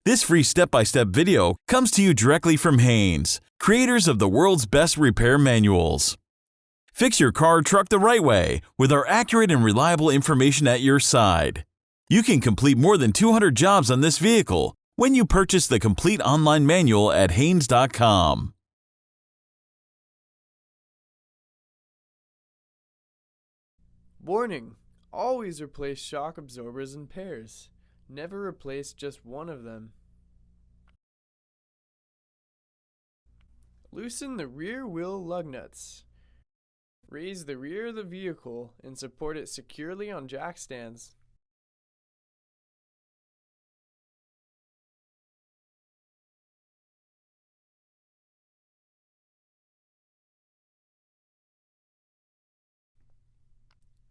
This free step-by-step video comes to you directly from Haynes, creators of the world's best repair manuals. Fix your car or truck the right way with our accurate and reliable information at your side. You can complete more than 200 jobs on this vehicle when you purchase the complete online manual at Haynes.com. Warning! Always replace shock absorbers in pairs. Never replace just one of them. Loosen the rear wheel lug nuts. Raise the rear of the vehicle and support it securely on jack stands.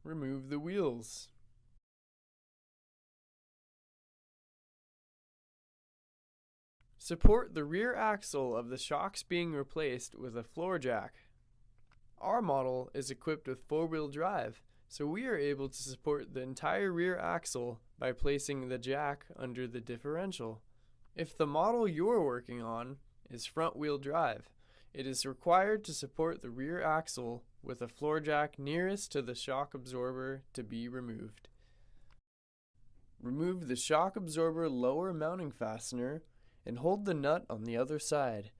Remove the wheels. Support the rear axle of the shocks being replaced with a floor jack. Our model is equipped with four-wheel drive, so we are able to support the entire rear axle by placing the jack under the differential. If the model you're working on is front-wheel drive, it is required to support the rear axle with a floor jack nearest to the shock absorber to be removed. Remove the shock absorber lower mounting fastener and hold the nut on the other side.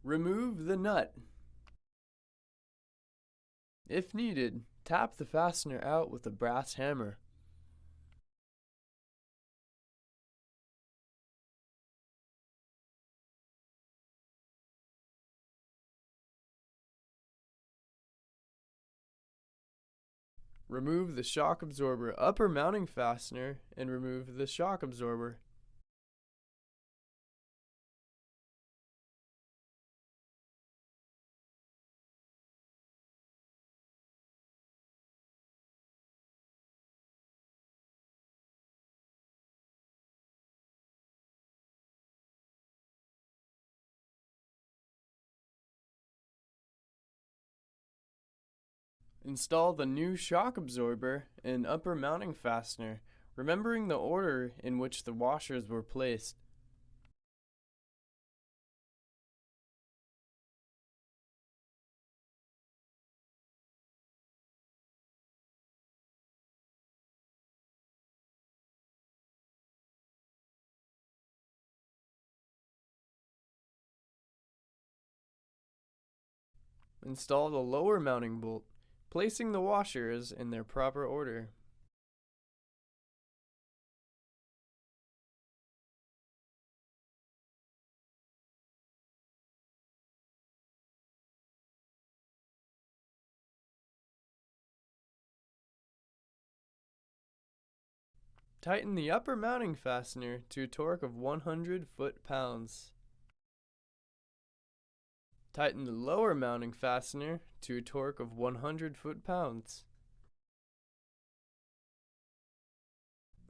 Remove the nut. If needed, tap the fastener out with a brass hammer. Remove the shock absorber upper mounting fastener and remove the shock absorber. Install the new shock absorber and upper mounting fastener, remembering the order in which the washers were placed. Install the lower mounting bolt, placing the washers in their proper order. Tighten the upper mounting fastener to a torque of 100 foot-pounds. Tighten the lower mounting fastener to a torque of 100 foot-pounds.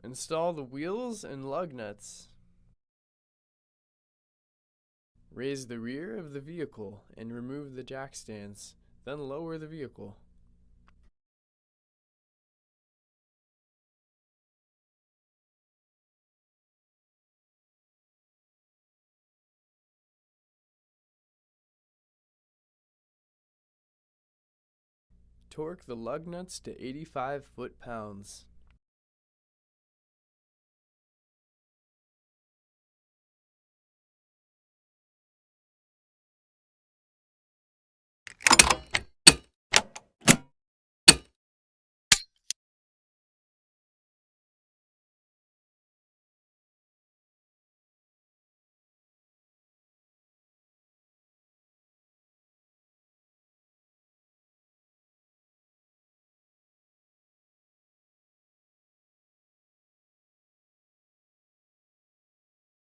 Install the wheels and lug nuts. Raise the rear of the vehicle and remove the jack stands, then lower the vehicle. Torque the lug nuts to 85 foot-pounds.